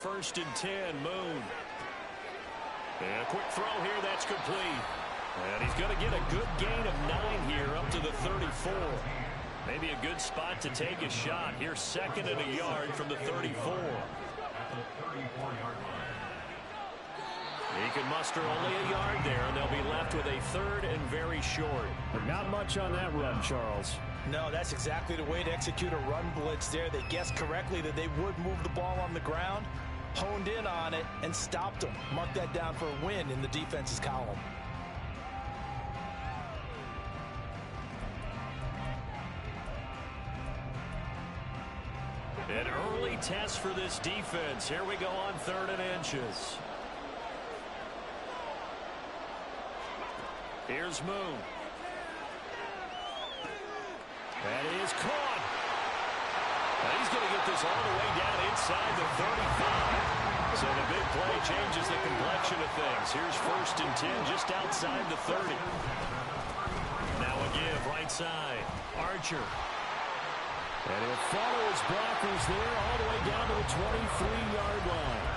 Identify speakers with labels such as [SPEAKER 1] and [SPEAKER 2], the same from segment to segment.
[SPEAKER 1] First and 10, Moon. And a quick throw here, that's complete. And he's going to get a good gain of 9 here up to the 34. Maybe a good spot to take a shot. Here's second and a yard from the 34. He can muster only a yard there, and they'll be left with a third and very short.
[SPEAKER 2] But not much on that run, Charles.
[SPEAKER 3] No, that's exactly the way to execute a run blitz there. They guessed correctly that they would move the ball on the ground, honed in on it, and stopped them. Mark that down for a win in the defense's column.
[SPEAKER 1] An early test for this defense. Here we go on 3rd and inches. Here's Moon. That is caught. And he's going to get this all the way down inside the 35. So the big play changes the complexion of things. Here's 1st and 10 just outside the 30. Now a give right side. Archer.
[SPEAKER 2] And he'll follow his blockers there all the way down to the 23-yard line.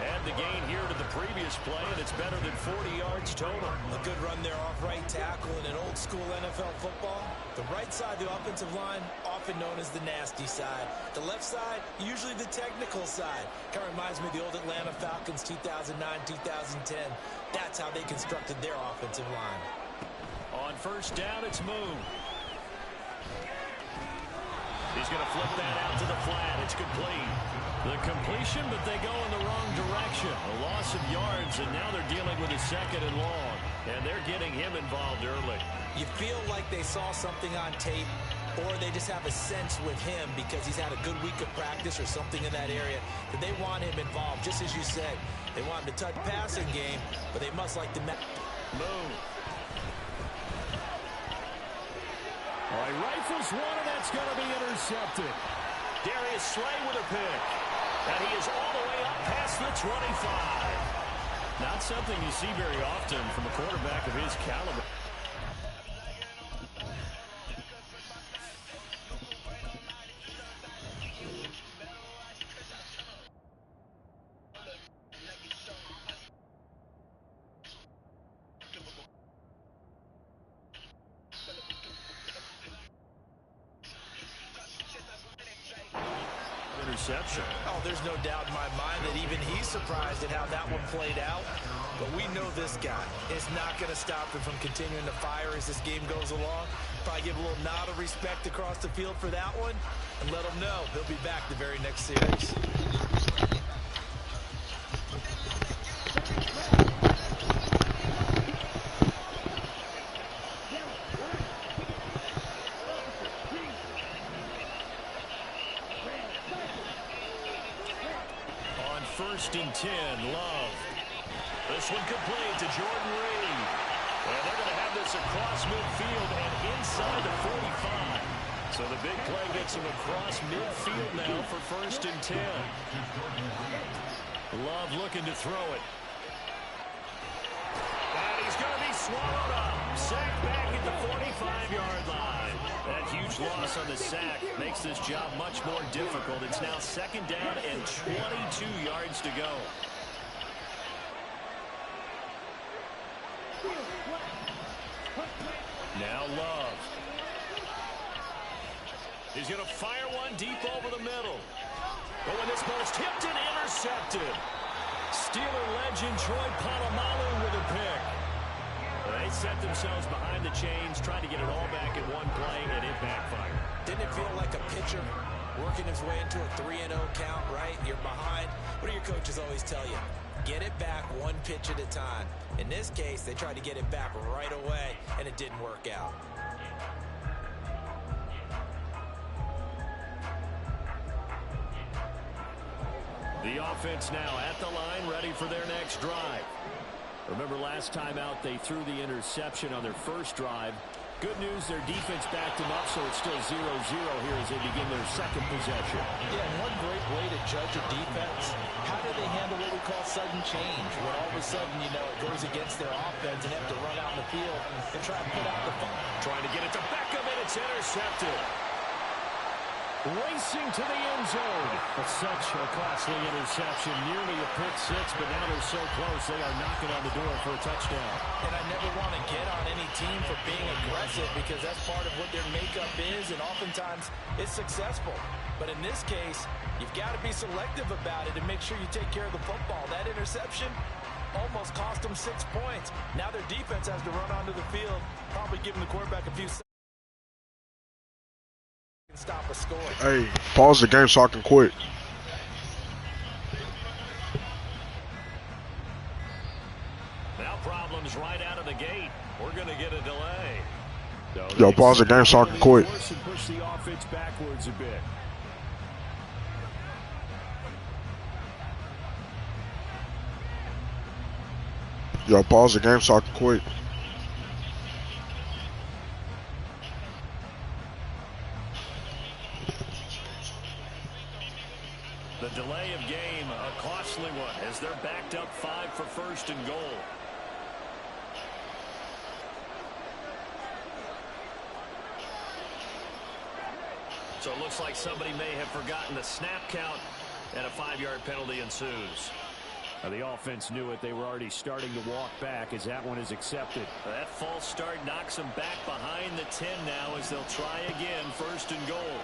[SPEAKER 1] Add the gain here to the previous play, and it's better than 40 yards total.
[SPEAKER 3] A good run there off right tackle in an old-school NFL football. The right side, the offensive line, often known as the nasty side. The left side, usually the technical side. Kind of reminds me of the old Atlanta Falcons 2009, 2010. That's how they constructed their offensive line.
[SPEAKER 1] On 1st down, it's Moon. He's going to flip that out to the flat. It's complete. The completion, but they go in the wrong direction. A loss of yards, and now they're dealing with a 2nd and long. And they're getting him involved early.
[SPEAKER 3] You feel like they saw something on tape, or they just have a sense with him because he's had a good week of practice or something in that area that they want him involved, just as you said. They want him to touch passing game, but they must like the
[SPEAKER 1] Moon.
[SPEAKER 2] All right, rifles one, and that's going to be intercepted.
[SPEAKER 1] Darius Slay with a pick. And he is all the way up past the 25. Not something you see very often from a quarterback of his caliber. Interception.
[SPEAKER 3] Oh, there's no doubt in my mind that even he's surprised at how that one played out. But we know this guy is not going to stop him from continuing to fire as this game goes along. Probably give a little nod of respect across the field for that one and let him know he'll be back the very next series.
[SPEAKER 1] On 1st and 10, Love. This one complete to Jordan Reed. And they're going to have this across midfield and inside the 45. So the big play gets him across midfield now for 1st and 10. Love looking to throw it. And he's going to be swallowed up. Sacked back at the 45-yard line. That huge loss on the sack makes this job much more difficult. It's now 2nd down and 22 yards to go. Now Love. He's going to fire one deep over the middle. Oh, and this ball's tipped and intercepted. Steeler legend Troy Polamalu with a pick. They set themselves behind the chains, trying to get it all back in one play, and it backfired.
[SPEAKER 3] Didn't it feel like a pitcher working his way into a 3-0 count, right? You're behind. What do your coaches always tell you? Get it back one pitch at a time. In this case, they tried to get it back right away, and it didn't work out.
[SPEAKER 1] The offense now at the line, ready for their next drive. Remember last time out, they threw the interception on their first drive. Good news, their defense backed them up, so it's still 0-0 here as they begin their second possession.
[SPEAKER 3] Yeah, and one great way to judge a defense, how do they handle what we call sudden change? When all of a sudden, you know, it goes against their offense and have to run out in the field and try to put out the fun.
[SPEAKER 1] Trying to get it to Beckham, and it's intercepted.
[SPEAKER 2] Racing to the end zone. But such a costly interception. Nearly a pick six, but now they're so close they are knocking on the door for a touchdown.
[SPEAKER 3] And I never want to get on any team for being aggressive because that's part of what their makeup is, and oftentimes it's successful. But in this case, you've got to be selective about it and make sure you take care of the football. That interception almost cost them 6 points. Now their defense has to run onto the field, probably giving the quarterback a few seconds. Stop a score.
[SPEAKER 4] Hey, pause the game so I can quit.
[SPEAKER 1] Now problems right out of the gate. We're going to get a delay.
[SPEAKER 2] So
[SPEAKER 4] Yo, pause the game so I can quit.
[SPEAKER 2] Push the offense backwards a bit.
[SPEAKER 4] Yo, pause the game so I can quit.
[SPEAKER 1] The delay of game, a costly one, as they're backed up 5 for first and goal. So it looks like somebody may have forgotten the snap count, and a 5-yard penalty ensues.
[SPEAKER 2] The offense knew it. They were already starting to walk back as that one is accepted.
[SPEAKER 1] That false start knocks them back behind the 10 now as they'll try again, first and goal.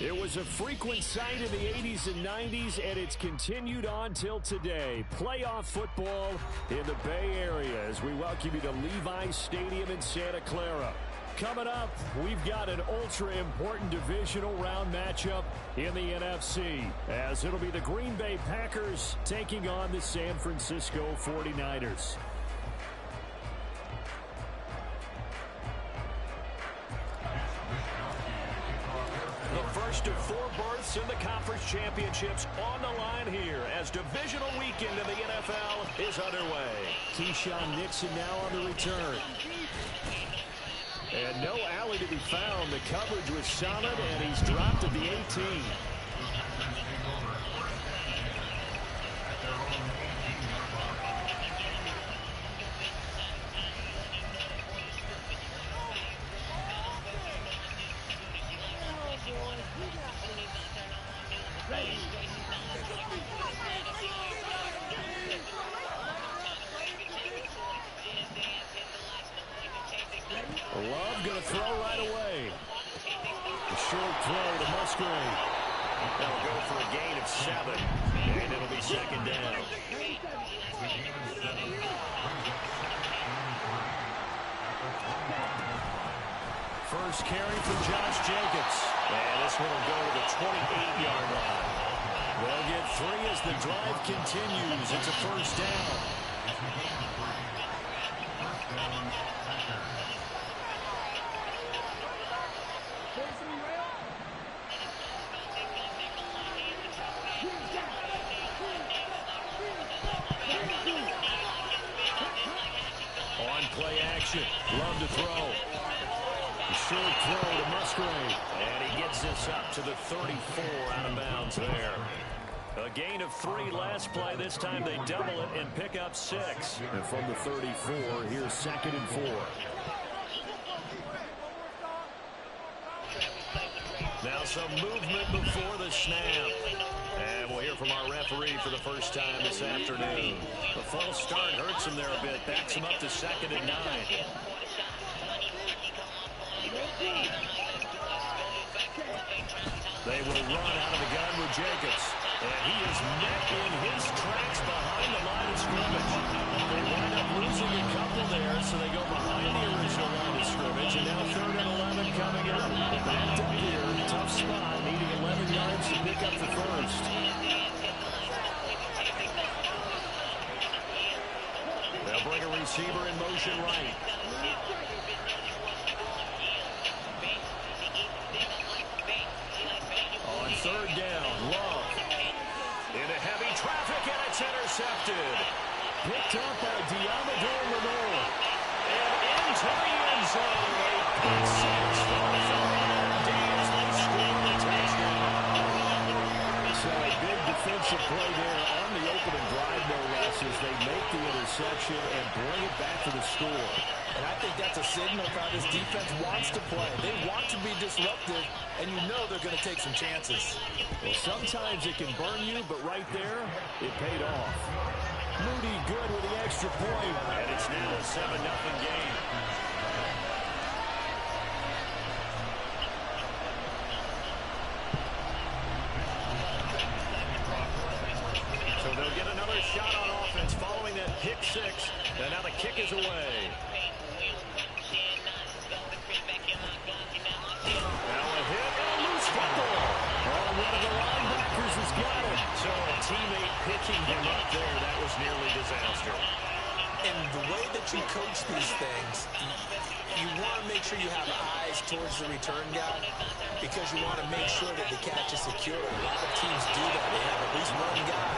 [SPEAKER 2] It was a frequent sight in the 80s and 90s, and it's continued on till today. Playoff football in the Bay Area as we welcome you to Levi's Stadium in Santa Clara. Coming up, we've got an ultra-important divisional round matchup in the NFC, as it'll be the Green Bay Packers taking on the San Francisco 49ers.
[SPEAKER 1] First of 4 berths in the conference championships on the line here as divisional weekend in the NFL is underway.
[SPEAKER 2] Keyshawn Nixon now on the return. And no alley to be found. The coverage was solid, and he's dropped at the 18. Love going to throw right away. A short throw to Musgrave. That'll go for a gain of 7. And it'll be second down. First carry for Josh Jacobs. And this one will go to the 28-yard line. They'll get 3 as the drive continues. It's a first down. On play action. Love to throw. A short throw to Musgrave. And he gets this up to the 34 out of bounds there. A gain of 3 last play. This time they double it and pick up 6. And from the 34, here's 2nd and 4. Now some movement before the snap. And we'll hear from our referee for the first time this afternoon. The false start hurts him there a bit. Backs him up to 2nd and 9. They will run out of the gun with Jacobs. And he is met in his tracks behind the line of scrimmage. They wind up losing a couple there, so they go behind the original line of scrimmage. And now 3rd and 11 coming up. Backed up here. Tough spot. Needing 11 yards to pick up the first. They'll bring a receiver in motion right. On 3rd down, Love. Into heavy traffic, and it's intercepted. Picked up by Diamador Lenore. And into the end zone. A pick six for the Dams. They score a touchdown. So a big defensive play there on the opening drive, no less, as they make the interception and bring it back to the score.
[SPEAKER 3] And I think that's a signal of how this defense wants to play. They want to be disruptive, and you know they're going to take some chances.
[SPEAKER 2] Well, sometimes it can burn you, but right there, it paid off. Moody good with the extra point, and it's now a 7-0 game. So they'll get another shot on offense following that pick six, and now the kick is away. One of the linebackers has got it. So a teammate picking him up there, that was nearly disaster.
[SPEAKER 3] And the way that you coach these things, you want to make sure you have eyes towards the return guy because you want to make sure that the catch is secure. A lot of teams do that. They have at least one guy.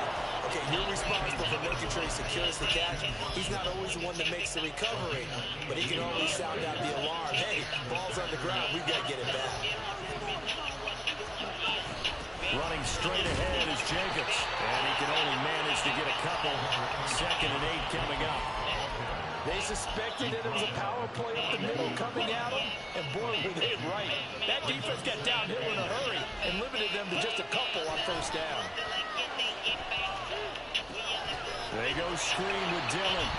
[SPEAKER 3] Okay, you're responsible for making sure he secures the catch. He's not always the one that makes the recovery, but he can always sound out the alarm. Hey, ball's on the ground. We've got to get it back.
[SPEAKER 2] Running straight ahead is Jacobs, and he can only manage to get a couple. 2nd and 8 coming up.
[SPEAKER 3] They suspected that it was a power play up the middle coming at them, and boy, were they right. That defense got downhill in a hurry and limited them to just a couple on 1st down.
[SPEAKER 2] They go screen with Dillon.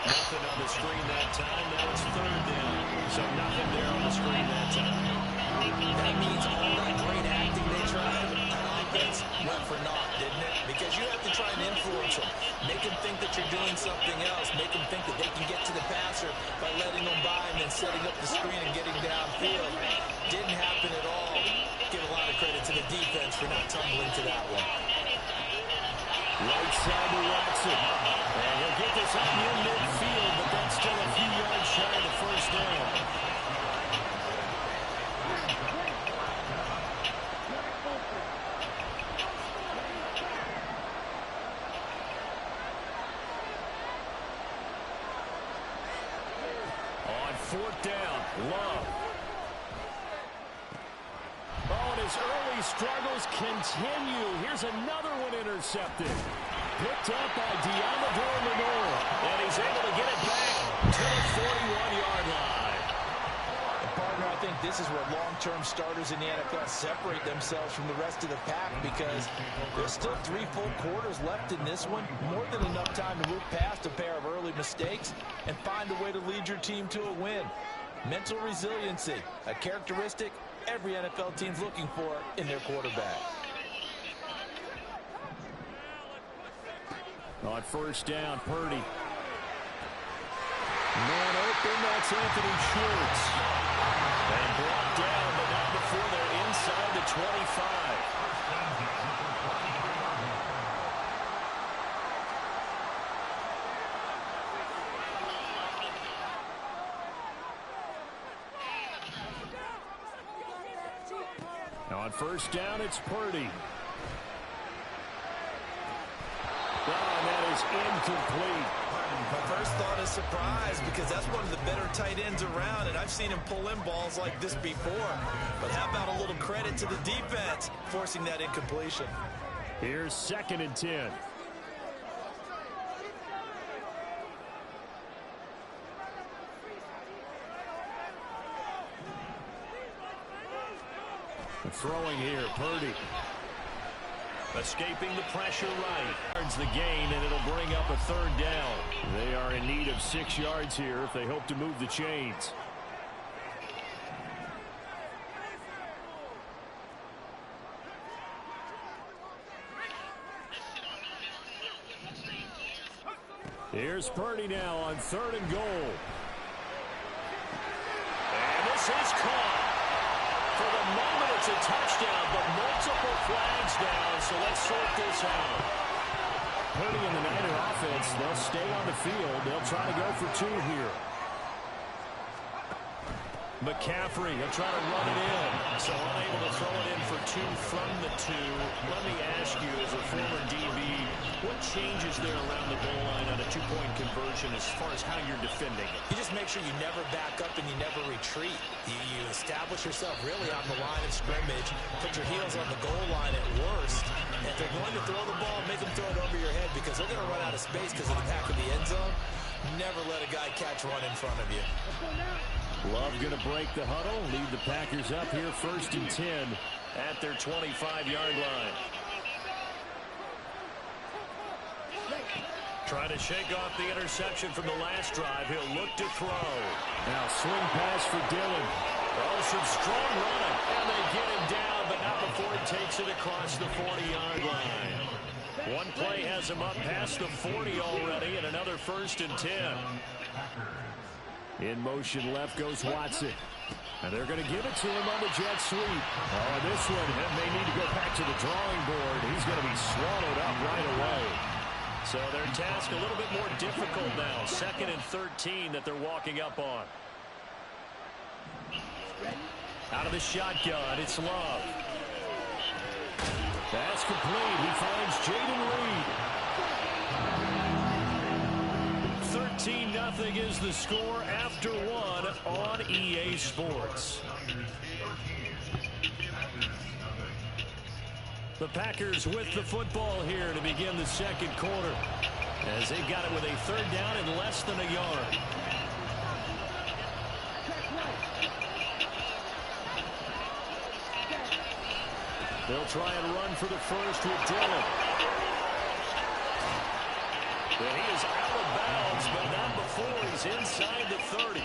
[SPEAKER 2] Nothing on the screen that time. Now it's 3rd down. So nothing there on the screen that time.
[SPEAKER 3] That means all that great acting they tried, that's went for naught, didn't it? Because you have to try and influence them. Make them think that you're doing something else. Make them think that they can get to the passer by letting them by and then setting up the screen and getting downfield. Didn't happen at all. Give a lot of credit to the defense for not tumbling to that one.
[SPEAKER 2] Right side to Watson. And he'll get this up in midfield, but that's still a few yards shy of the 1st down. On 4th down, Love. Oh, and his early struggles continue. Here's another one intercepted. Picked up by Diamador Lenore. And he's able to get it back to the 41-yard line.
[SPEAKER 3] And partner, I think this is where long-term starters in the NFL separate themselves from the rest of the pack, because there's still 3 full quarters left in this one. More than enough time to move past a pair of early mistakes and find a way to lead your team to a win. Mental resiliency, a characteristic every NFL team's looking for in their quarterback.
[SPEAKER 2] On first down, Purdy. Man open, that's Anthony Schwartz. And brought down, but not before they're inside the 25. Now on first down, it's Purdy. And that is incomplete.
[SPEAKER 3] My first thought is surprise, because that's one of the better tight ends around, and I've seen him pull in balls like this before. But how about a little credit to the defense forcing that incompletion?
[SPEAKER 2] Here's 2nd and 10. Throwing here, Purdy. Escaping the pressure right. Yards the gain, and it'll bring up a 3rd down. They are in need of 6 yards here if they hope to move the chains. Here's Purdy now on 3rd and goal. And this is caught. For the moment, it's a touchdown, but multiple flags down, so let's sort this out. Purdy and the Niner offense, they'll stay on the field. They'll try to go for 2 here. McCaffrey, he'll try to run it in. So unable to throw it in for 2 from the 2. Let me ask you, as a former DB, what changes there around the goal line on a 2-point conversion as far as how you're defending it?
[SPEAKER 3] You just make sure you never back up and you never retreat. You establish yourself really on the line of scrimmage, put your heels on the goal line at worst. And if they're going to throw the ball, make them throw it over your head, because they're going to run out of space because of the back of the end zone. Never let a guy catch one in front of you.
[SPEAKER 2] Love going to break the huddle, lead the Packers up here 1st and 10 at their 25-yard line. Trying to shake off the interception from the last drive. He'll look to throw. Now swing pass for Dillon. Oh, some strong running. And they get him down, but not before he takes it across the 40-yard line. One play has him up past the 40 already, and another 1st and 10. In motion left goes Watson. And they're going to give it to him on the jet sweep. Oh, this one may need to go back to the drawing board. He's going to be swallowed up right away. So their task a little bit more difficult now. 2nd and 13 that they're walking up on. Out of the shotgun, it's Love. That's complete. He finds Jaden Reed. 13-0 is the score after 1 on EA Sports. The Packers with the football here to begin the 2nd quarter, as they've got it with a 3rd down and less than a yard. They'll try and run for the first with Dillon. And he is out of bounds, but not before he's inside the 30.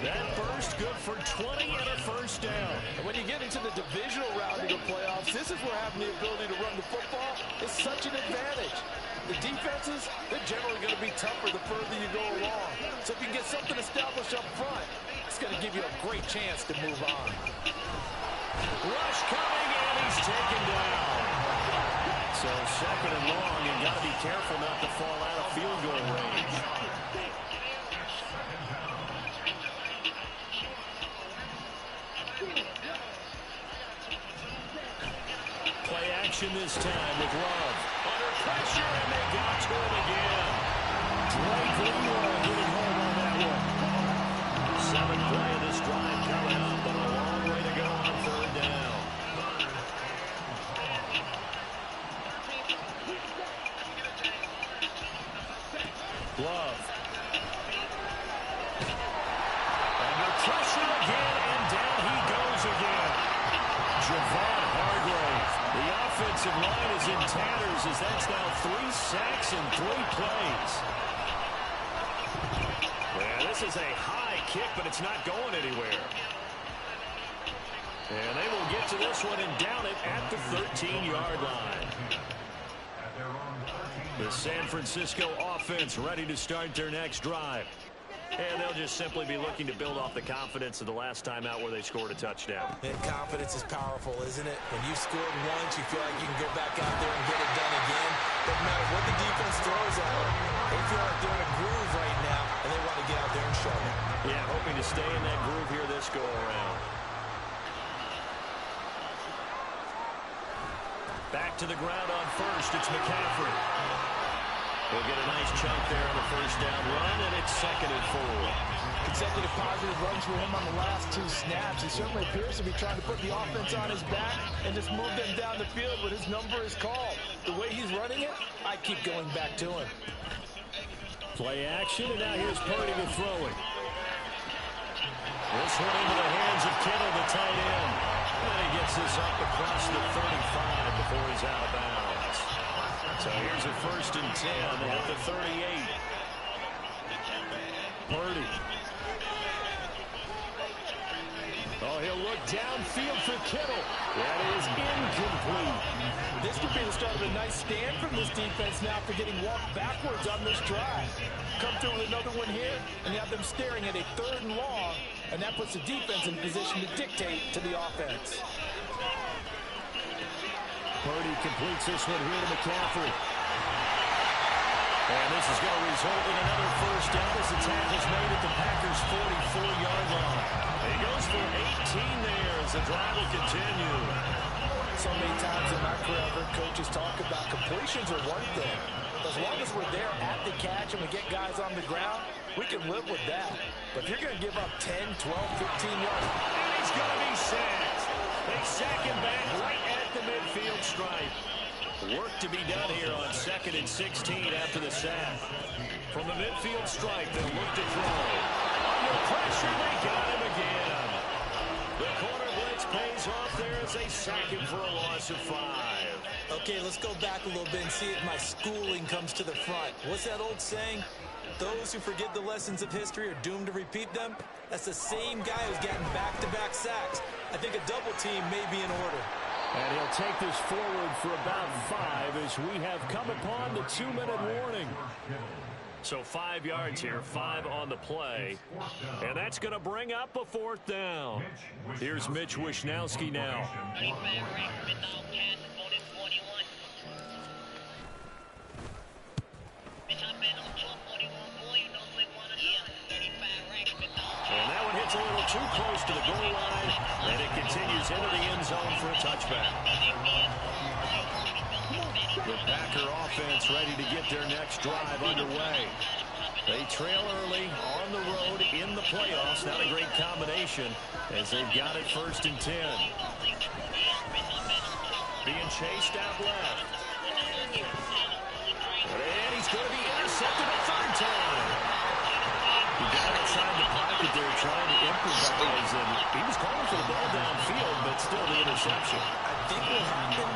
[SPEAKER 2] That first good for 20 and a 1st down.
[SPEAKER 5] And when you get into the divisional round of the playoffs, this is where having the ability to run the football is such an advantage. The defenses, they're generally going to be tougher the further you go along. So if you can get something established up front, it's going to give you a great chance to move on.
[SPEAKER 2] Rush coming, and he's taken down. So 2nd and long, and got to be careful not to fall out of field goal range. Play action this time with Love. Under pressure, and they got to him again. Drake Leroy getting home on that one. 7th play of this drive coming up, but a long way to go on 3rd down. Love. Under pressure again, and down offensive line is in tatters as that's now 3 sacks in 3 plays. Yeah, this is a high kick, but it's not going anywhere. And they will get to this one and down it at the 13-yard line. The San Francisco offense ready to start their next drive. And they'll just simply be looking to build off the confidence of the last time out where they scored a touchdown.
[SPEAKER 3] And confidence is powerful, isn't it? When you scored once, you feel like you can go back out there and get it done again. Doesn't matter what the defense throws at them. They feel like they're in a groove right now, and they want to get out there and show it.
[SPEAKER 2] Yeah, hoping to stay in that groove here this go-around. Back to the ground on first. It's McCaffrey. He'll get a nice chunk there on the first down run, and it's 2nd and 4.
[SPEAKER 5] Consecutive positive runs for him on the last 2 snaps. He certainly appears to be trying to put the offense on his back and just move them down the field when his number is called. The way he's running it, I keep going back to him.
[SPEAKER 2] Play action, and now here's Purdy to throw it. This one into the hands of Kittle, the tight end. And he gets this up across the 35 before he's out of bounds. So here's a 1st and 10 at the 38. Purdy. Oh, he'll look downfield for Kittle. That is incomplete.
[SPEAKER 5] This could be the start of a nice stand from this defense now for getting walked backwards on this drive. Come through with another one here, and you have them staring at a 3rd and long, and that puts the defense in position to dictate to the offense.
[SPEAKER 2] Purdy completes this one here to McCaffrey. And this is going to result in another 1st down as the tackle's made at the Packers' 44-yard line. He goes for 18 there as the drive will continue.
[SPEAKER 3] So many times in my career, I've heard coaches talk about completions are one thing. As long as we're there at the catch and we get guys on the ground, we can live with that. But if you're going to give up 10, 12, 15 yards,
[SPEAKER 2] and he's going to be sacked. They sack him back right at the midfield stripe. Work to be done here on 2nd and 16 after the sack. From the midfield stripe, they'll look to throw. Under pressure, they got him again. The corner blitz pays off there as they sack him for a loss of 5.
[SPEAKER 3] okay, let's go back a little bit and see if my schooling comes to the front. What's that old saying? Those who forget the lessons of history are doomed to repeat them. That's the same guy who's getting back-to-back sacks. I think a double team may be in order.
[SPEAKER 2] And he'll take this forward for about 5 as we have come upon the 2-minute warning. So 5 yards here, 5 on the play. And that's going to bring up a 4th down. Here's Mitch Wishnowsky now. And that one hits a little too close to the goal line, and it continues into the end zone for a touchback. The Packer offense ready to get their next drive underway. They trail early on the road in the playoffs. Not a great combination as they've got it 1st and 10. Being chased out left. And he's going to be intercepted a 3rd time. He got outside the pocket there trying to improvise, and he was calling for the ball downfield, but still the interception.
[SPEAKER 3] I think what happened,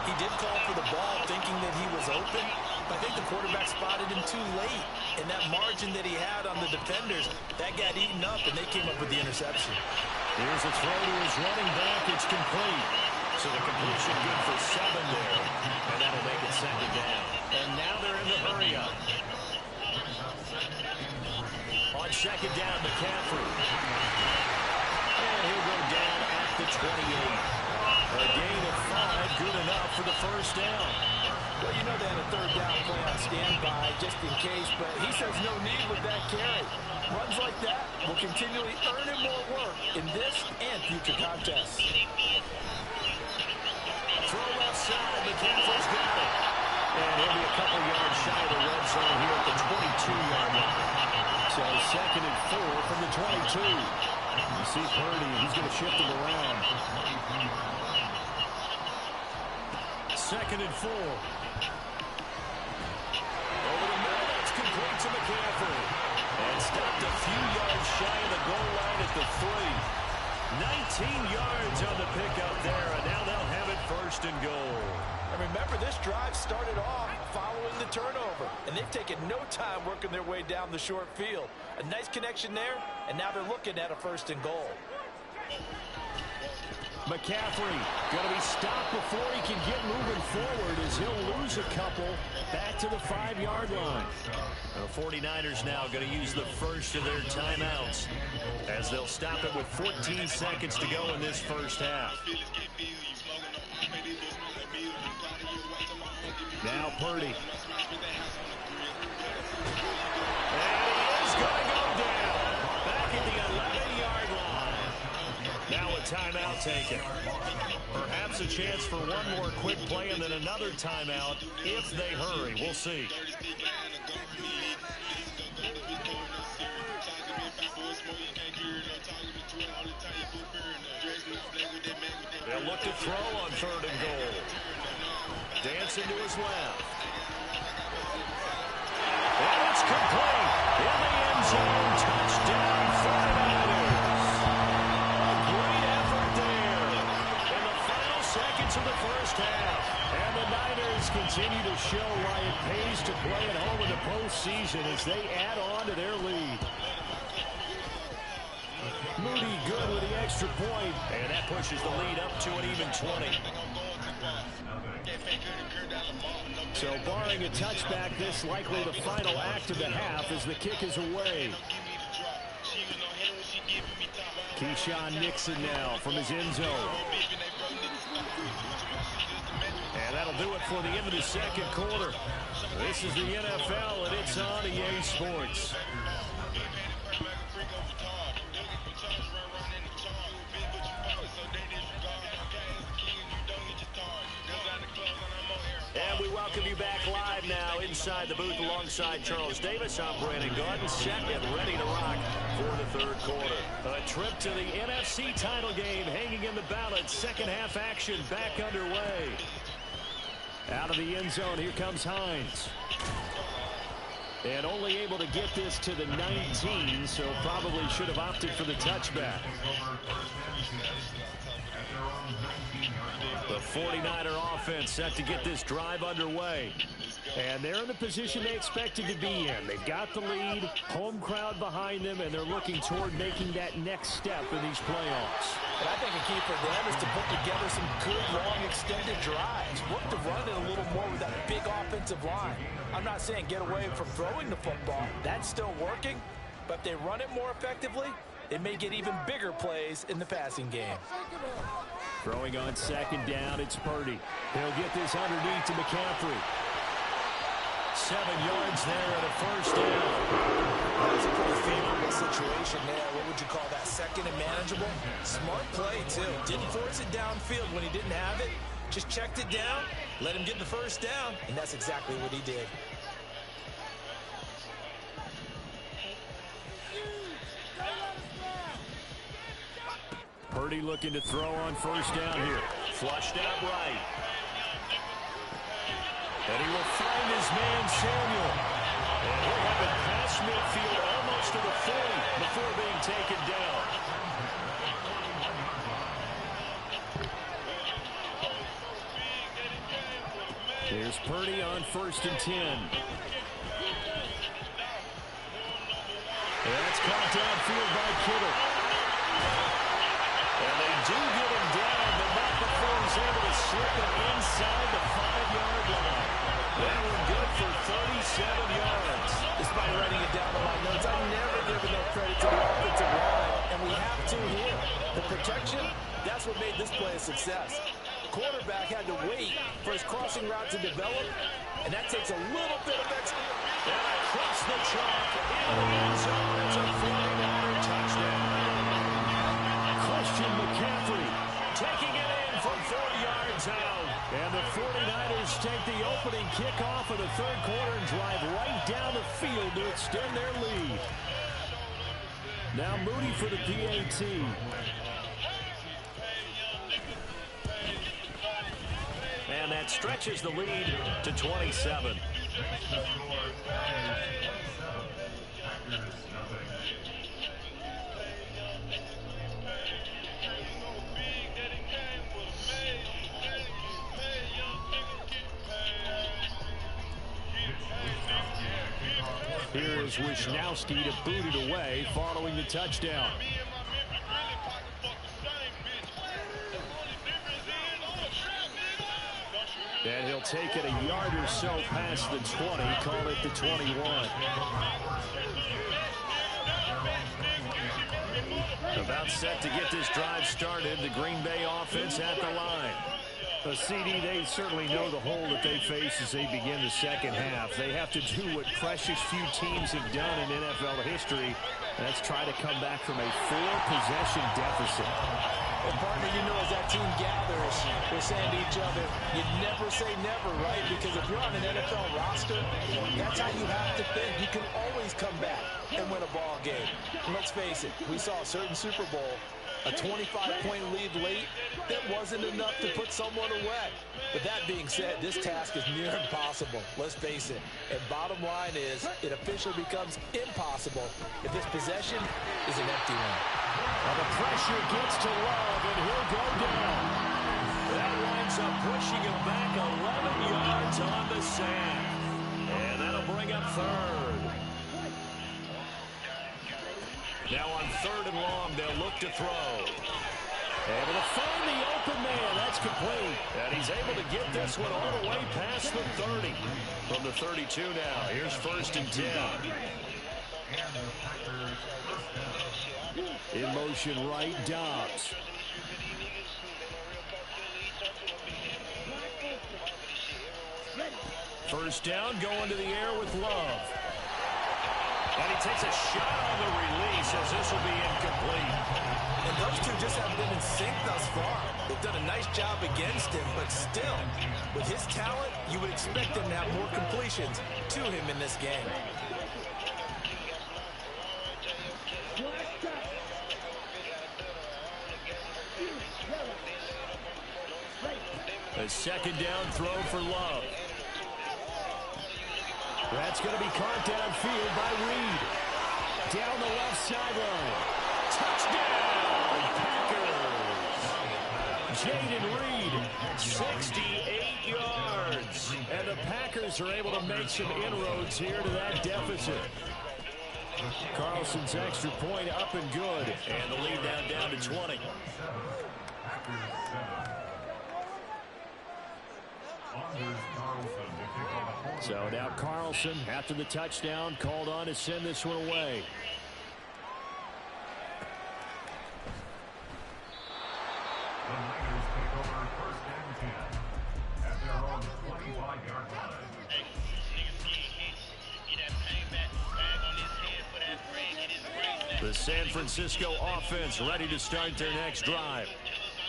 [SPEAKER 3] he did call for the ball thinking that he was open, but I think the quarterback spotted him too late, and that margin that he had on the defenders, that got eaten up, and they came up with the interception.
[SPEAKER 2] Here's a throw to his running back. It's complete. So the completion good for 7 there, and that'll make it 2nd down. And now they're in the hurry-up. On 2nd down, McCaffrey. And he'll go down at the 28. A gain of 5, good enough for the 1st down.
[SPEAKER 5] Well, you know they had a 3rd down play on standby just in case, but he says no need with that carry. Runs like that will continually earn him more work in this and future contests.
[SPEAKER 2] Throw left side, McCaffrey's got it. And he'll be a couple yards shy of the red zone here at the 22-yard line. So 2nd and 4 from the 22. You see Purdy, he's going to shift him around. 2nd and 4. Over the middle, that's complete to McCaffrey. And stopped a few yards shy of the goal line at the 3. 19 yards on the pickup there, and now they'll have it 1st and goal.
[SPEAKER 3] And remember, this drive started off following the turnover. And they've taken no time working their way down the short field. A nice connection there, and now they're looking at a 1st and goal.
[SPEAKER 2] McCaffrey going to be stopped before he can get moving forward as he'll lose a couple back to the 5-yard line.
[SPEAKER 1] The 49ers now going to use the first of their timeouts as they'll stop it with 14 seconds to go in this first half.
[SPEAKER 2] Now Purdy.
[SPEAKER 1] And he is going to go down back at the 11-yard line. Now a timeout taken. Perhaps a chance for one more quick play and then another timeout if they hurry. We'll see. They'll look to throw on 3rd and goal. Dancing to his left. And it's complete. In the end zone. Touchdown 49ers. A great effort there in the final seconds of the first half. And the Niners continue to show why it pays to play at home in the postseason as they add on to their lead. Moody good with the extra point. And that pushes the lead up to an even 20.
[SPEAKER 2] So barring a touchback, this likely the final act of the half as the kick is away. Keyshawn Nixon now from his end zone. And that'll do it for the end of the second quarter. This is the NFL, and it's on EA Sports.
[SPEAKER 1] And we welcome you back live now inside the booth alongside Charles Davis. I'm Brandon Gordon, set and ready to rock for the third quarter. A trip to the NFC title game hanging in the balance. Second half action back underway. Out of the end zone, here comes Hines. And only able to get this to the 19, so probably should have opted for the touchback. The 49er offense set to get this drive underway. And they're in the position they expected to be in. They've got the lead, home crowd behind them, and they're looking toward making that next step in these playoffs.
[SPEAKER 3] But I think a key for them is to put together some good, long, extended drives. Look to run it a little more with that big offensive line. I'm not saying get away from throwing the football. That's still working. But if they run it more effectively, they may get even bigger plays in the passing game.
[SPEAKER 2] Throwing on second down, it's Purdy. He'll get this underneath to McCaffrey.
[SPEAKER 1] 7 yards there and a first down.
[SPEAKER 3] That's a pretty favorable situation there. What would you call that? Second and manageable? Smart play, too. Didn't force it downfield when he didn't have it. Just checked it down, let him get the first down, and that's exactly what he did.
[SPEAKER 2] Purdy looking to throw on first down here.
[SPEAKER 1] Flushed out right. And he will find his man, Samuel. And he'll have it past midfield almost to the 40 before being taken down.
[SPEAKER 2] Here's Purdy on 1st and 10. That's caught downfield by Kittle.
[SPEAKER 1] And they do get him down, but not before he's able to slip it inside the 5-yard line. That one good for 37 yards.
[SPEAKER 3] Despite writing it down on my notes, I never give enough credit to the offensive line, and we have to here. The protection, that's what made this play a success. The quarterback had to wait for his crossing route to develop, and that takes a little bit of extra.
[SPEAKER 1] And across the chalk in the end zone, it's a 49er touchdown.
[SPEAKER 2] Christian McCaffrey
[SPEAKER 1] Taking it in from 4 yards out.
[SPEAKER 2] And the 49ers take the opening kickoff of the third quarter and drive right down the field to extend their lead. Now Moody for the PAT.
[SPEAKER 1] And that stretches the lead to 27.
[SPEAKER 2] Here is Wisnowski to boot it away following the touchdown. And he'll take it a yard or so past the 20, call it the 21. About set to get this drive started. The Green Bay offense at the line. CD, they certainly know the hole that they face as they begin the second half. They have to do what precious few teams have done in NFL history. That's try to come back from a 4-possession deficit.
[SPEAKER 3] And partner, you know, as that team gathers, we're saying to each other, you never say never, right? Because if you're on an NFL roster, that's how you have to think. You can always come back and win a ball game. And let's face it, we saw a certain Super Bowl, a 25-point lead late, that wasn't enough to put someone away. But that being said, this task is near impossible. Let's face it. And bottom line is, it officially becomes impossible if this possession is an empty one.
[SPEAKER 2] Well, the pressure gets to Love, and he'll go down. That winds up pushing him back 11 yards on the sand. And that'll bring up third. Now on 3rd and long, they'll look to throw. Able to find the open man. That's complete. And he's able to get this one all the way past the 30. From the 32 now. Here's 1st and 10. In motion right, Dobbs. First down, going to the air with Love. And he takes a shot on the release as this will be incomplete.
[SPEAKER 3] And those two just haven't been in sync thus far. They've done a nice job against him, but still, with his talent, you would expect him to have more completions to him in this game.
[SPEAKER 2] A 2nd down throw for Love. That's going to be caught downfield by Reed. Down the left sideline. Touchdown, Packers. Jaden Reed, 68 yards. And the Packers are able to make some inroads here to that deficit. Carlson's extra point up and good. And the lead down to 20. So now Carlson, after the touchdown, called on to send this one away.
[SPEAKER 6] The Niners take over 1st and 10 at their own 25-yard line.
[SPEAKER 2] The San Francisco offense ready to start their next drive.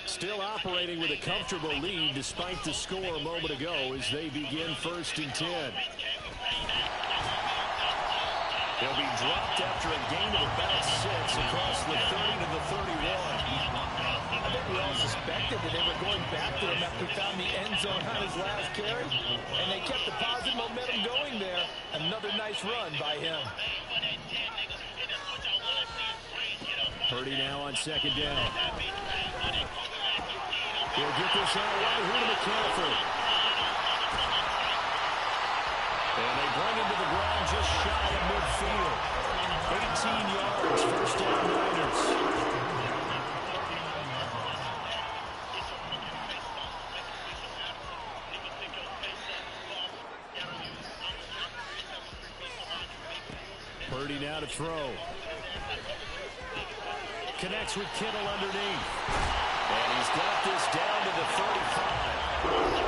[SPEAKER 2] Still operating with a comfortable lead despite the score a moment ago as they begin 1st and 10. They'll be dropped after a gain of about 6 across the 30 to the 31.
[SPEAKER 3] I think we all suspected that they were going back to him after he found the end zone on his last carry, and they kept the positive momentum going there. Another nice run by him.
[SPEAKER 2] Purdy now on 2nd down. He'll get this out right here to McCaffrey. And they bring him to the ground just shy of midfield. 18 yards, 1st down Niners. Purdy now to throw. Connects with Kittle underneath. And he's got this down to the 35.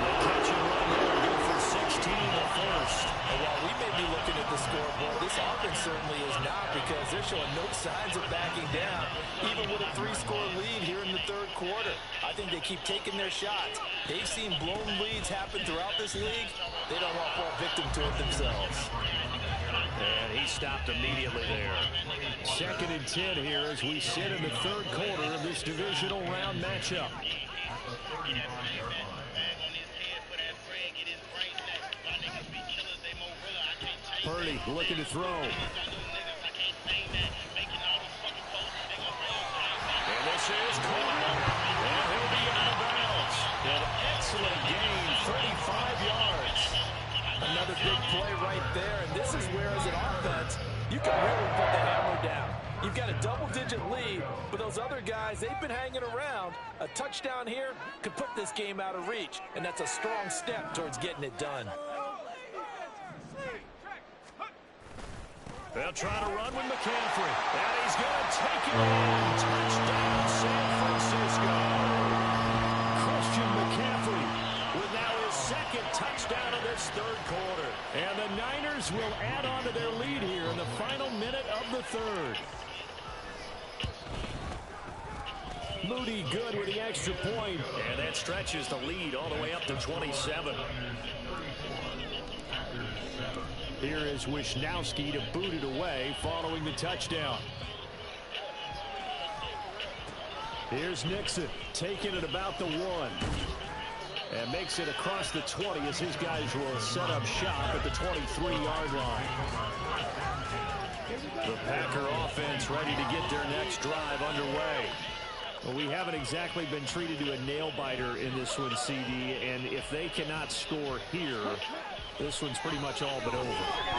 [SPEAKER 2] The catch and run there, good for 16 the first.
[SPEAKER 3] And while we may be looking at the scoreboard, this offense certainly is not, because they're showing no signs of backing down, even with a 3-score lead here in the 3rd quarter. I think they keep taking their shots. They've seen blown leads happen throughout this league. They don't want to fall victim to it themselves.
[SPEAKER 2] And he stopped immediately there. 2nd and 10 here as we sit in the 3rd quarter of this divisional round matchup. Purdy looking to throw. And this is caught. And he'll be out of bounds. An excellent gain, 35 yards.
[SPEAKER 3] Another big play right there, and this is where, as an offense, you can really put the hammer down. You've got a double-digit lead, but those other guys, they've been hanging around. A touchdown here could put this game out of reach, and that's a strong step towards getting it done.
[SPEAKER 2] They'll try to run with McCaffrey, and he's going to take it in. Touchdown, San Francisco. Christian McCaffrey with now his second touchdown of this third quarter. And the Niners will add on to their lead here in the final minute of the third. Moody good with the extra point.
[SPEAKER 1] And that stretches the lead all the way up to 27.
[SPEAKER 2] Here is Wisnowski to boot it away following the touchdown. Here's Nixon taking it about the 1. And makes it across the 20 as his guys will set up shop at the 23-yard line. The Packer offense ready to get their next drive underway. Well, we haven't exactly been treated to a nail-biter in this one, CD, and if they cannot score here, this one's pretty much all but over.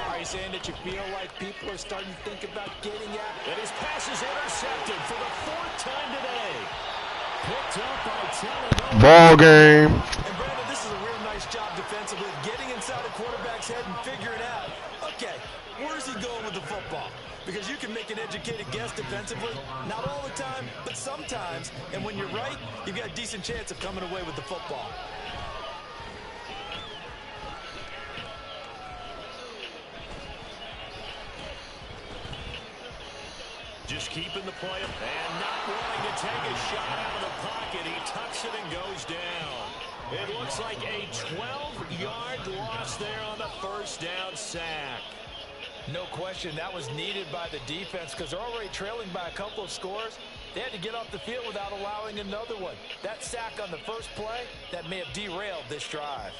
[SPEAKER 3] Are you saying that you feel like people are starting to think about getting at?
[SPEAKER 2] And his pass is intercepted for the 4th time today. Picked up by Talanoa.
[SPEAKER 4] Ball game.
[SPEAKER 3] And Brandon, this is a real nice job defensively, getting inside a quarterback's head and figuring out, okay, where's he going with the football? Because you can make an educated guess defensively, not all the time, but sometimes. And when you're right, you've got a decent chance of coming away with the football.
[SPEAKER 1] Just keeping the play up and not wanting to take a shot out of the pocket. He tucks it and goes down. It looks like a 12-yard loss there on the first down sack.
[SPEAKER 3] No question, that was needed by the defense because they're already trailing by a couple of scores. They had to get off the field without allowing another one. That sack on the first play, that may have derailed this drive.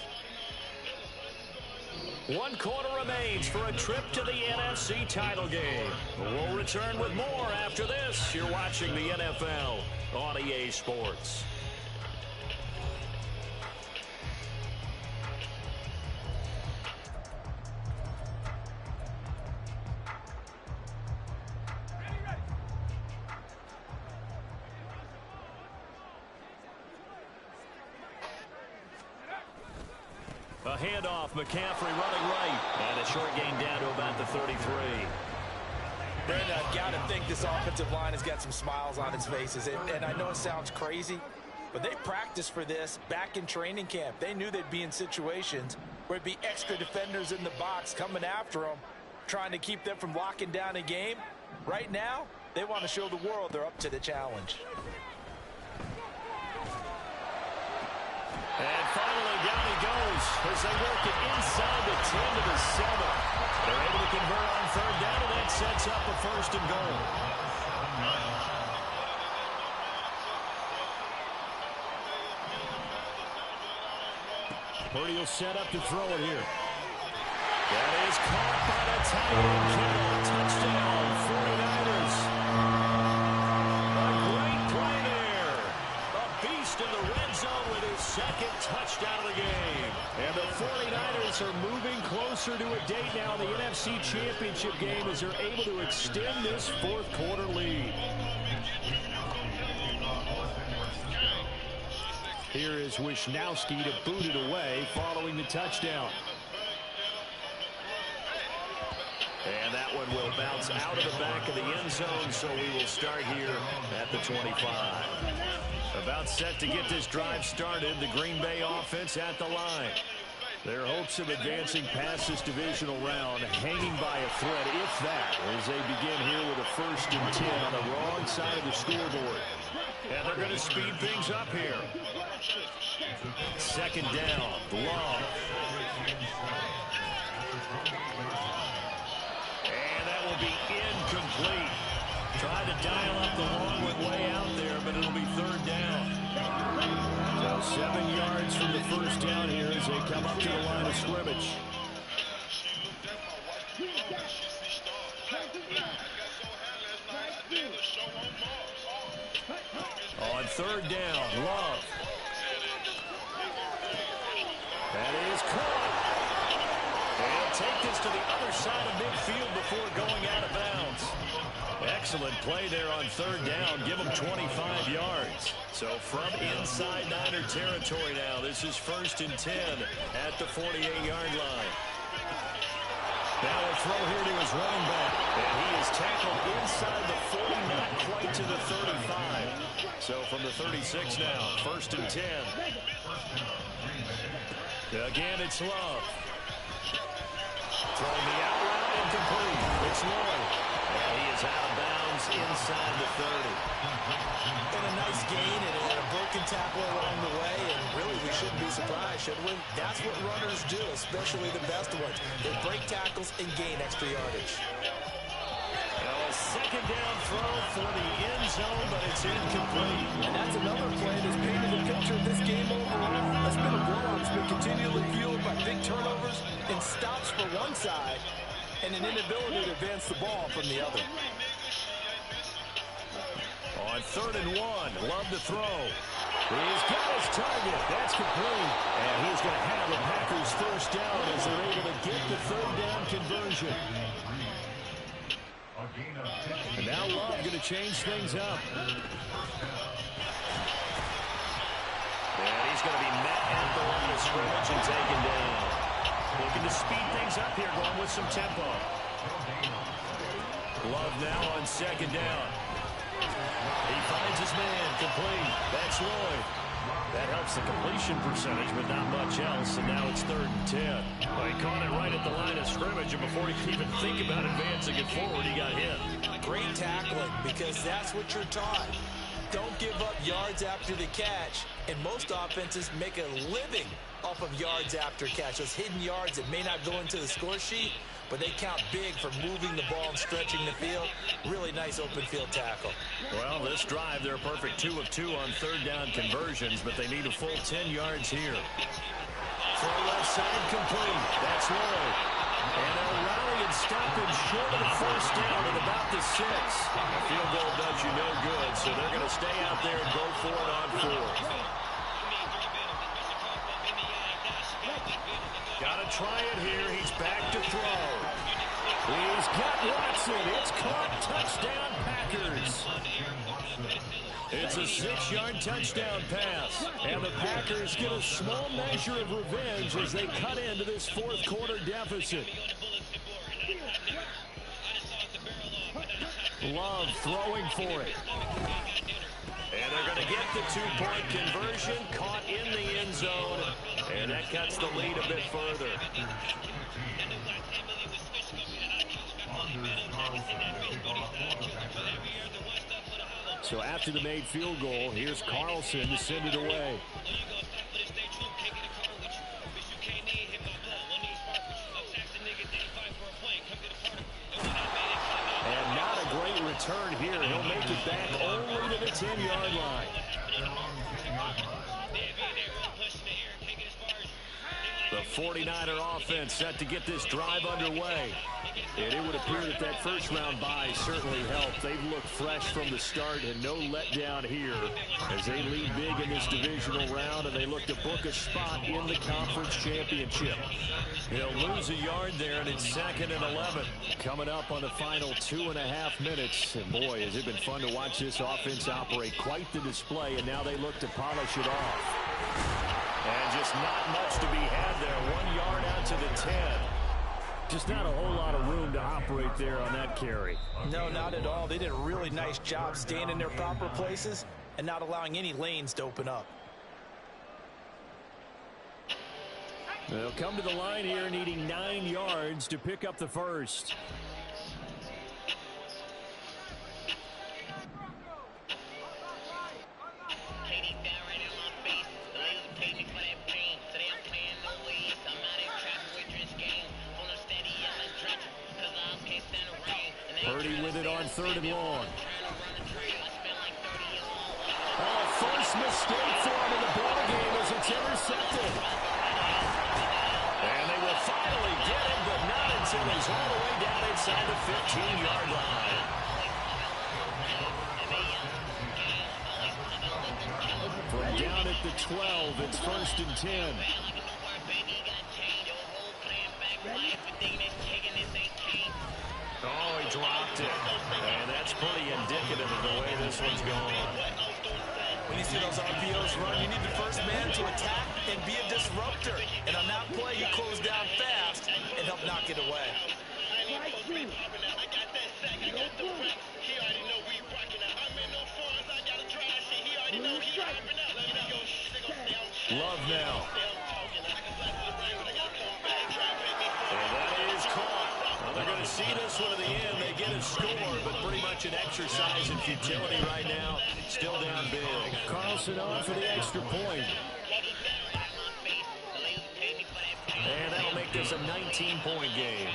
[SPEAKER 1] 1 quarter remains for a trip to the NFC title game. We'll return with more after this. You're watching the NFL on EA Sports. A handoff, McCaffrey running right. And a short gain down to about the 33.
[SPEAKER 3] Brandon, I've got to think this offensive line has got some smiles on its faces. And I know it sounds crazy, but they practiced for this back in training camp. They knew they'd be in situations where it'd be extra defenders in the box coming after them, trying to keep them from locking down a game. Right now, they want to show the world they're up to the challenge.
[SPEAKER 1] And finally, down he goes as they work it inside the 10 to the 7. They're able to convert on third down, and that sets up a 1st and goal.
[SPEAKER 2] Purdy will set up to throw it here.
[SPEAKER 1] That is caught by the tight end. Touchdown, 49ers. A great play there. A beast in the red zone with his 2nd touchdown of the game.
[SPEAKER 2] And the 49ers are moving closer to a date now in the NFC Championship game as they're able to extend this 4th quarter lead. Here is Wisnowski to boot it away following the touchdown.
[SPEAKER 1] And that one will bounce out of the back of the end zone, so we will start here at the 25. About set to get this drive started, the Green Bay offense at the line. Their hopes of advancing past this divisional round hanging by a thread, if that, as they begin here with a 1st and 10 on the wrong side of the scoreboard. And they're going to speed things up here. 2nd down, Love. And that will be incomplete. Trying to dial up the long one way out there, but it'll be 3rd down.
[SPEAKER 2] So 7 yards from the 1st down here as they come up to the line of scrimmage.
[SPEAKER 1] On 3rd down, Love. That is caught. take this to the other side of midfield before going out of bounds. Excellent play there on third down. Give them 25 yards. So from inside Niner territory now, this is 1st and 10 at the 48-yard line. Now a throw here to his running back. And he is tackled inside the 40, not quite to the 35. So from the 36 now, 1st and 10. Again, it's Love. Throwing the out route, incomplete. It's Lloyd. And he is out of bounds inside the 30.
[SPEAKER 3] And a nice gain and a broken tackle along the way. And really, we shouldn't be surprised, should we? That's what runners do, especially the best ones. They break tackles and gain extra yardage.
[SPEAKER 1] Now a second down throw for the end zone, but it's incomplete.
[SPEAKER 5] And that's another play that's painted the picture of this game overall. That's been a blowout. It's been continually fueled by big turnovers and stops for one side and an inability to advance the ball from the other.
[SPEAKER 1] On 3rd and 1, Love to throw. He's got his target. That's complete. And he's going to have the Packers first down as they're able to get the 3rd down conversion. And now Love going to change things up. And he's going to be met at the line of scrimmage and taken down. Looking to speed things up here, going with some tempo. Love now on 2nd down. He finds his man, complete. That's Lloyd. That helps the completion percentage, but not much else. And now it's 3rd and 10. Well, he caught it right at the line of scrimmage, and before he could even think about advancing it forward, he got hit.
[SPEAKER 3] Great tackling, because that's what you're taught. Don't give up yards after the catch. And most offenses make a living off of yards after catch. Those hidden yards that may not go into the score sheet, but they count big for moving the ball and stretching the field. Really nice open field tackle.
[SPEAKER 1] Well, this drive, they're a perfect 2 of 2 on 3rd down conversions, but they need a full 10 yards here. Throw left side complete. That's Lloyd. And they're rallying and stopping short of the 1st down at about the 6. A field goal does you no good, so they're going to stay out there and go for it on 4th. Got to try it here. He's back to throw. He's got Watson. It's caught. Touchdown, Packers. It's a 6-yard touchdown pass. And the Packers get a small measure of revenge as they cut into this 4th quarter deficit. Love throwing for it. And they're going to get the 2-point conversion, caught in the end zone, and that cuts the lead a bit further. So after the made field goal, here's Carlson to send it away. And not a great return here. He'll make it back only to the 10-yard line. The 49er offense set to get this drive underway. And it would appear that that first-round bye certainly helped. They've looked fresh from the start and no letdown here as they lead big in this divisional round, and they look to book a spot in the conference championship. He'll lose a yard there, and it's 2nd and 11. Coming up on the final 2.5 minutes. And boy, has it been fun to watch this offense operate. Quite the display, and now they look to polish it off. And just not much to be had there. 1 yard out to the 10. Just not a whole lot of room to operate there on that carry.
[SPEAKER 3] No, not at all. They did a really nice job staying in their proper places and not allowing any lanes to open up.
[SPEAKER 2] They'll come to the line here needing 9 yards to pick up the first. Purdy with it on 3rd and long. Oh, first mistake for him in the ball game as it's intercepted.
[SPEAKER 1] And they will finally get him, but not until he's all the way down inside the 15-yard line.
[SPEAKER 2] From down at the 12, it's 1st and 10. Oh, he dropped it. And that's pretty indicative of the way this one's going.
[SPEAKER 3] When you see those RPOs run, you need the first man to attack and be a disruptor. And on that play, you close down fast and help knock it away.
[SPEAKER 2] Love now. And that is caught. Well, they're going to see this one at the end. They get a score, but pretty much an exercise in futility right now. Still down big. Carlson on for the extra point. And that'll make this a 19-point game.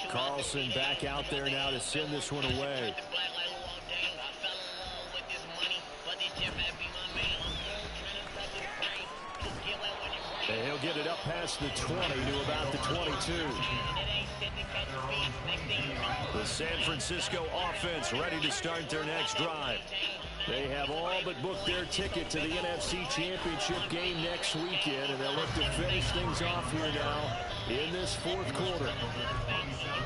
[SPEAKER 2] Carlson back out there now to send this one away. And he'll get it up past the 20 to about the 22. The San Francisco offense ready to start their next drive. They have all but booked their ticket to the NFC Championship game next weekend, and they'll look to finish things off here now in this fourth quarter.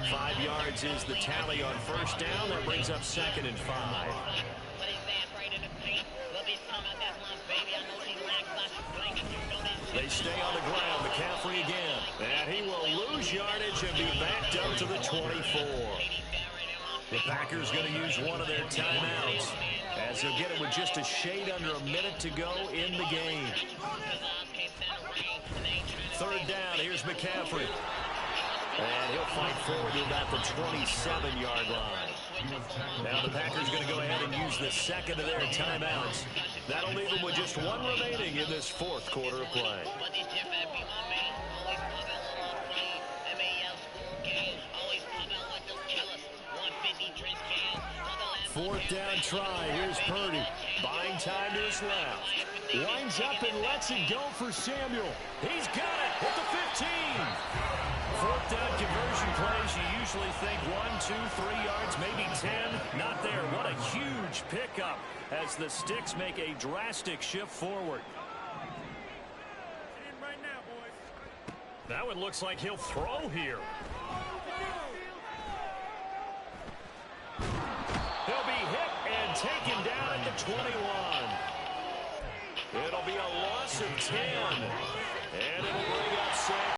[SPEAKER 2] 5 yards is the tally on first down. That brings up 2nd and 5. They stay on the ground. McCaffrey again. And he will lose yardage and be backed up to the 24. The Packers going to use one of their timeouts as they'll get it with just a shade under a minute to go in the game. 3rd down. Here's McCaffrey. And he'll fight forward to about the 27-yard line. Now the Packers going to go ahead and use the second of their timeouts. That'll leave them with just one remaining in this fourth quarter of play. 4th down try. Here's Purdy. Buying time to his left. Winds up and lets it go for Samuel. He's got it at the 15. 4th down conversion plays, you usually think 1, 2, 3 yards, maybe 10. Not there. What a huge pickup as the Sticks make a drastic shift forward. That one looks like he'll throw here. He'll be hit and taken down at the 21. It'll be a loss of 10. And it'll bring up 6.